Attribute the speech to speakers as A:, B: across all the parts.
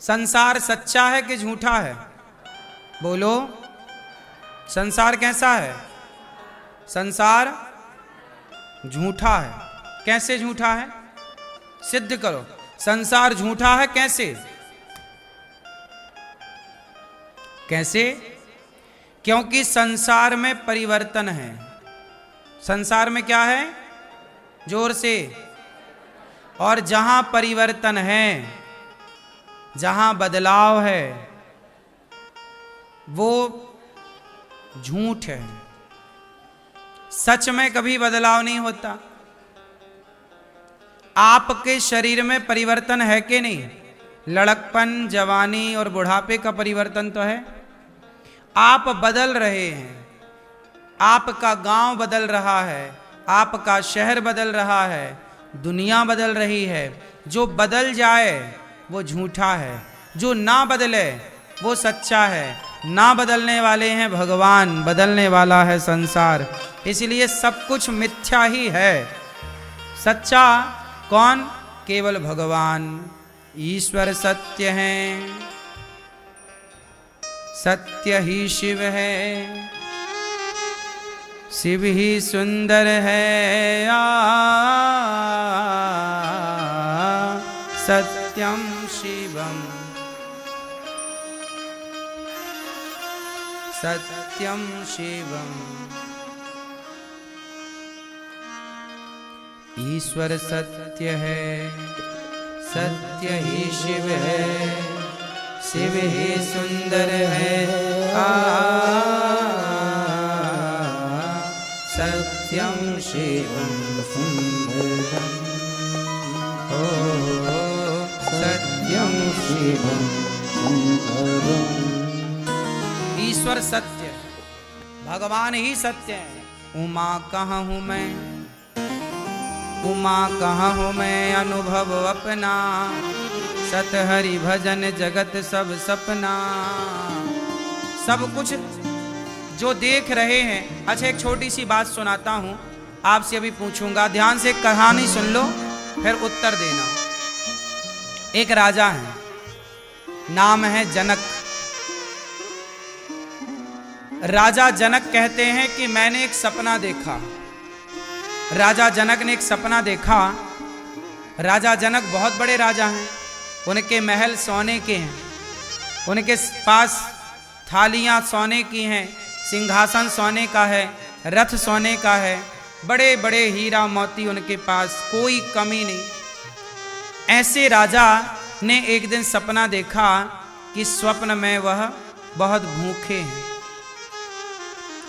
A: संसार सच्चा है कि झूठा है? बोलो, संसार कैसा है? संसार झूठा है। कैसे झूठा है? सिद्ध करो। संसार झूठा है कैसे? कैसे? क्योंकि संसार में परिवर्तन है। संसार में क्या है? जोर से। और जहां परिवर्तन है, जहां बदलाव है, वो झूठ है। सच में कभी बदलाव नहीं होता। आपके शरीर में परिवर्तन है कि नहीं? लड़कपन, जवानी और बुढ़ापे का परिवर्तन तो है। आप बदल रहे हैं। आपका गांव बदल रहा है, आपका शहर बदल रहा है, दुनिया बदल रही है। जो बदल जाए वो झूठा है, जो ना बदले वो सच्चा है। ना बदलने वाले हैं भगवान, बदलने वाला है संसार। इसलिए सब कुछ मिथ्या ही है। सच्चा कौन? केवल भगवान। ईश्वर सत्य है, सत्य ही शिव है, शिव ही सुंदर है। सत्यम शिवम, सत्यम शिवम। ईश्वर सत्य है, सत्य ही शिव है, शिव ही सुंदर है। सत्यम शिवम सुंदरम, ओ सत्यम शिवम सुंदरम। ईश्वर सत्य, भगवान ही सत्य है। उमा कहाँ हूँ मैं, उमा कहाँ हूँ मैं, अनुभव अपना। सत हरि भजन जगत सब सपना। सब कुछ जो देख रहे हैं। अच्छा, एक छोटी सी बात सुनाता हूँ, आपसे अभी पूछूंगा, ध्यान से कहानी सुन लो फिर उत्तर देना। एक राजा है, नाम है जनक। राजा जनक कहते हैं कि मैंने एक सपना देखा। राजा जनक ने एक सपना देखा। राजा जनक बहुत बड़े राजा हैं, उनके महल सोने के हैं, उनके पास थालियां सोने की हैं, सिंहासन सोने का है, रथ सोने का है, बड़े बड़े हीरा मोती उनके पास, कोई कमी नहीं। ऐसे राजा ने एक दिन सपना देखा कि स्वप्न में वह बहुत भूखे हैं।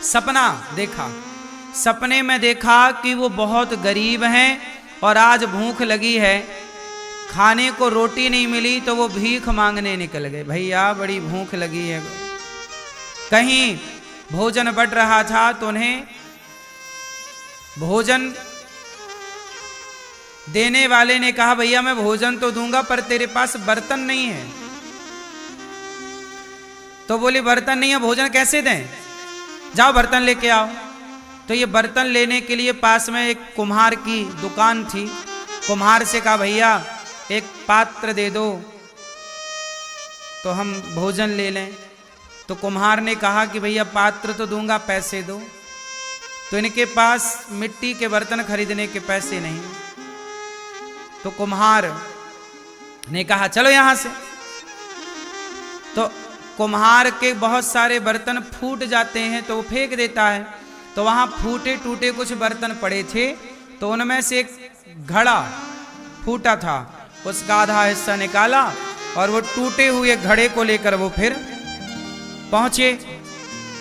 A: सपना देखा, सपने में देखा कि वो बहुत गरीब हैं और आज भूख लगी है, खाने को रोटी नहीं मिली तो वो भीख मांगने निकल गए। भैया बड़ी भूख लगी है। कहीं भोजन बट रहा था तो उन्हें भोजन देने वाले ने कहा, भैया मैं भोजन तो दूंगा पर तेरे पास बर्तन नहीं है। तो बोले बर्तन नहीं है, भोजन कैसे दें? जाओ बर्तन लेके आओ। तो ये बर्तन लेने के लिए पास में एक कुम्हार की दुकान थी। कुम्हार से कहा, भैया एक पात्र दे दो तो हम भोजन ले लें। तो कुम्हार ने कहा कि भैया पात्र तो दूंगा, पैसे दो। तो इनके पास मिट्टी के बर्तन खरीदने के पैसे नहीं। तो कुम्हार ने कहा चलो यहां से। तो कुम्हार के बहुत सारे बर्तन फूट जाते हैं तो वो फेंक देता है। तो वहां फूटे टूटे कुछ बर्तन पड़े थे, तो उनमें से एक घड़ा फूटा था, उसका आधा हिस्सा निकाला और वो टूटे हुए घड़े को लेकर वो फिर पहुंचे,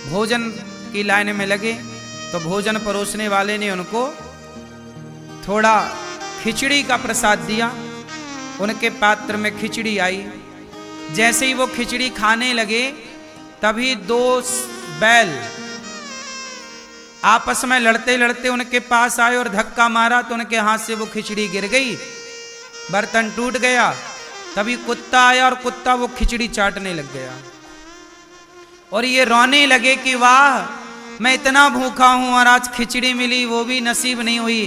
A: भोजन की लाइन में लगे। तो भोजन परोसने वाले ने उनको थोड़ा खिचड़ी का प्रसाद दिया। उनके पात्र में खिचड़ी आई। जैसे ही वो खिचड़ी खाने लगे तभी दो बैल आपस में लड़ते लड़ते उनके पास आए और धक्का मारा तो उनके हाथ से वो खिचड़ी गिर गई, बर्तन टूट गया। तभी कुत्ता आया और कुत्ता वो खिचड़ी चाटने लग गया। और ये रोने लगे कि वाह मैं इतना भूखा हूं और आज खिचड़ी मिली वो भी नसीब नहीं हुई।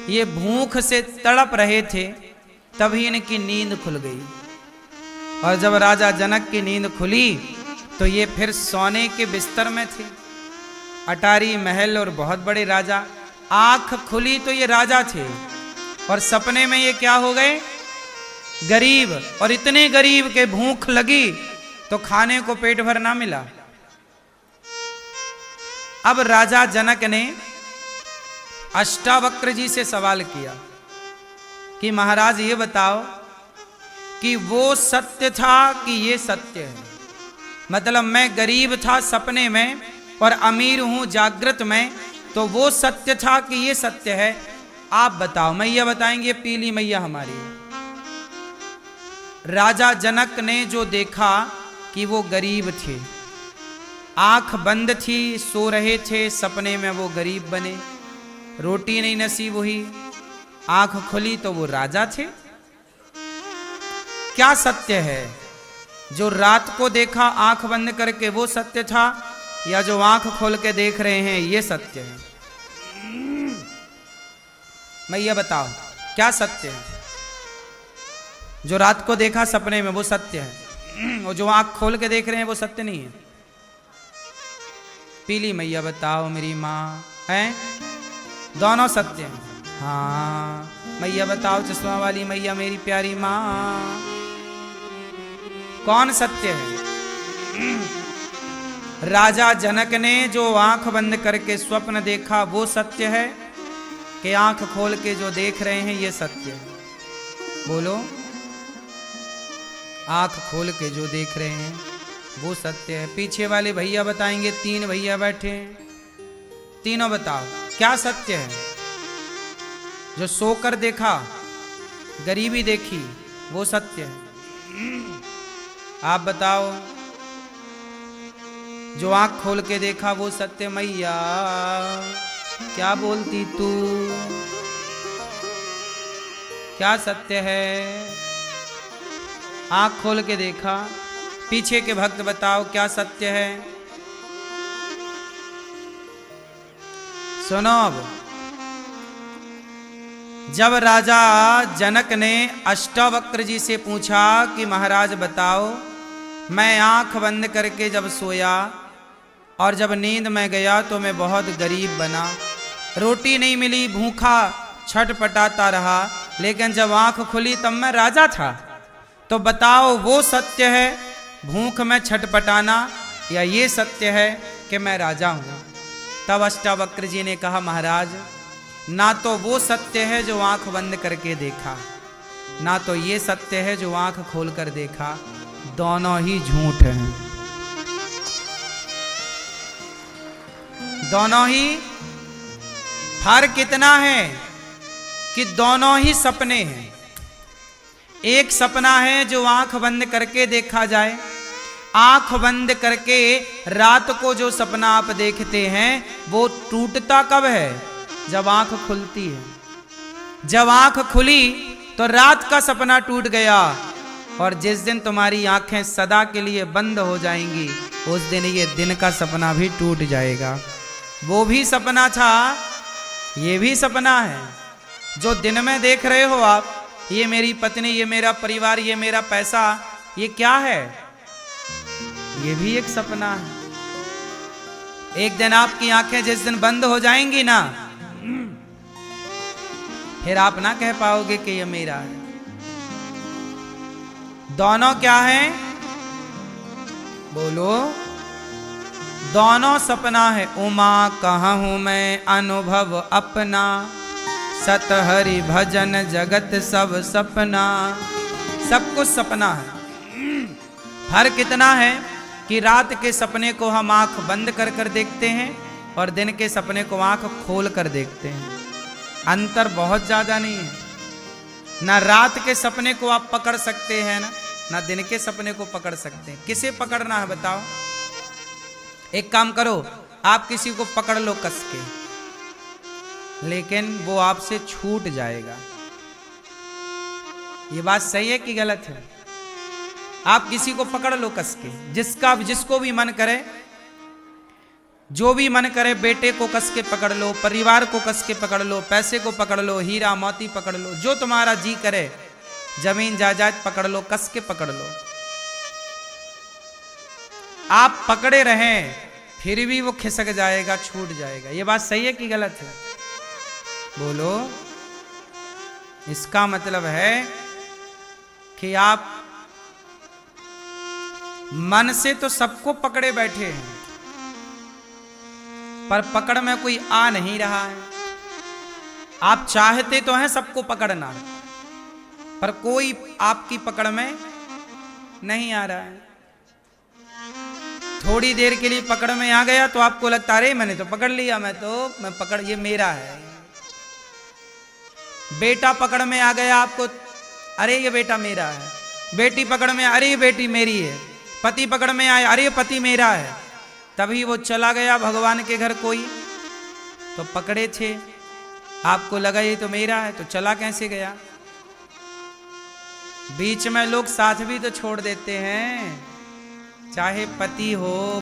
A: ये भूख से तड़प रहे थे, तभी इनकी नींद खुल गई। और जब राजा जनक की नींद खुली तो ये फिर सोने के बिस्तर में थे, अटारी महल और बहुत बड़े राजा। आंख खुली तो ये राजा थे और सपने में ये क्या हो गए, गरीब। और इतने गरीब के भूख लगी तो खाने को पेट भर ना मिला। अब राजा जनक ने अष्टावक्र जी से सवाल किया कि महाराज ये बताओ कि वो सत्य था कि ये सत्य है। मतलब मैं गरीब था सपने में और अमीर हूं जागृत में, तो वो सत्य था कि ये सत्य है, आप बताओ। मैया बताएंगे, पीली मैया हमारी। राजा जनक ने जो देखा कि वो गरीब थे, आंख बंद थी, सो रहे थे, सपने में वो गरीब बने, रोटी नहीं नसीब हुई, आंख खुली तो वो राजा थे। क्या सत्य है, जो रात को देखा आंख बंद करके वो सत्य था, या जो आंख खोल के देख रहे हैं ये सत्य है? मैया बताओ क्या सत्य है? जो रात को देखा सपने में वो सत्य है, और जो आंख खोल के देख रहे हैं वो सत्य नहीं है। पीली मैया बताओ मेरी माँ, है दोनों सत्य हैं। हाँ मैया बताओ चश्मा वाली मैया मेरी प्यारी माँ, कौन सत्य है? राजा जनक ने जो आंख बंद करके स्वप्न देखा वो सत्य है कि आंख खोल के जो देख रहे हैं ये सत्य है? बोलो। आंख खोल के जो देख रहे हैं वो सत्य है। पीछे वाले भैया बताएंगे, 3 भैया बैठे हैं, तीनों बताओ क्या सत्य है? जो सोकर देखा, गरीबी देखी, वो सत्य है। आप बताओ। जो आंख खोल के देखा वो सत्य। मैया क्या बोलती तू, क्या सत्य है? आंख खोल के देखा। पीछे के भक्त बताओ क्या सत्य है? सुनो। अब जब राजा जनक ने अष्टावक्र जी से पूछा कि महाराज बताओ, मैं आंख बंद करके जब सोया और जब नींद में गया तो मैं बहुत गरीब बना, रोटी नहीं मिली, भूखा छटपटाता रहा, लेकिन जब आंख खुली तब मैं राजा था। तो बताओ वो सत्य है भूख में छटपटाना, या ये सत्य है कि मैं राजा हूं? तब अष्टावक्र जी ने कहा महाराज, ना तो वो सत्य है जो आंख बंद करके देखा, ना तो ये सत्य है जो आंख खोलकर देखा, दोनों ही झूठ हैं। दोनों ही। फर्क कितना है कि दोनों ही सपने हैं। एक सपना है जो आंख बंद करके देखा जाए। आंख बंद करके रात को जो सपना आप देखते हैं वो टूटता कब है? जब आंख खुलती है। जब आंख खुली तो रात का सपना टूट गया, और जिस दिन तुम्हारी आंखें सदा के लिए बंद हो जाएंगी उस दिन ये दिन का सपना भी टूट जाएगा। वो भी सपना था, ये भी सपना है। जो दिन में देख रहे हो आप, ये मेरी पत्नी, ये मेरा परिवार, ये मेरा पैसा, ये क्या है? ये भी एक सपना है। एक दिन आपकी आंखें जिस दिन बंद हो जाएंगी ना, फिर आप ना कह पाओगे कि ये मेरा है। दोनों क्या है? बोलो। दोनों सपना है। उमा कहाँ हूं मैं अनुभव अपना, सत हरि भजन जगत सब सपना। सब कुछ सपना है। फर्क कितना है कि रात के सपने को हम आंख बंद कर कर देखते हैं और दिन के सपने को आंख खोल कर देखते हैं। अंतर बहुत ज्यादा नहीं है। ना रात के सपने को आप पकड़ सकते हैं ना दिन के सपने को पकड़ सकते हैं। किसे पकड़ना है बताओ? एक काम करो, आप किसी को पकड़ लो कस के, लेकिन वो आपसे छूट जाएगा। ये बात सही है कि गलत है? आप किसी को पकड़ लो कस के, जिसको भी मन करे, जो भी मन करे, बेटे को कस के पकड़ लो, परिवार को कस के पकड़ लो, पैसे को पकड़ लो, हीरा मोती पकड़ लो, जो तुम्हारा जी करे, जमीन जायदाद पकड़ लो, कस के पकड़ लो, आप पकड़े रहें फिर भी वो खिसक जाएगा, छूट जाएगा। ये बात सही है कि गलत है? बोलो। इसका मतलब है कि आप मन से तो सबको पकड़े बैठे हैं, पर पकड़ में कोई आ नहीं रहा है। आप चाहते तो हैं सबको पकड़ना, पर कोई आपकी पकड़ में नहीं आ रहा है। थोड़ी देर के लिए पकड़ में आ गया तो आपको लगता है मैंने तो पकड़ लिया, मैं पकड़, ये मेरा है। बेटा पकड़ में आ गया आपको, अरे ये बेटा मेरा है। बेटी पकड़ में, अरे ये बेटी मेरी है। पति पकड़ में आया, अरे ये पति मेरा है। तभी वो चला गया भगवान के घर कोई, तो पकड़े थे, आपको लगा ये तो मेरा है, तो चला कैसे गया? बीच में लोग साथ भी तो छोड़ देते हैं, चाहे पति हो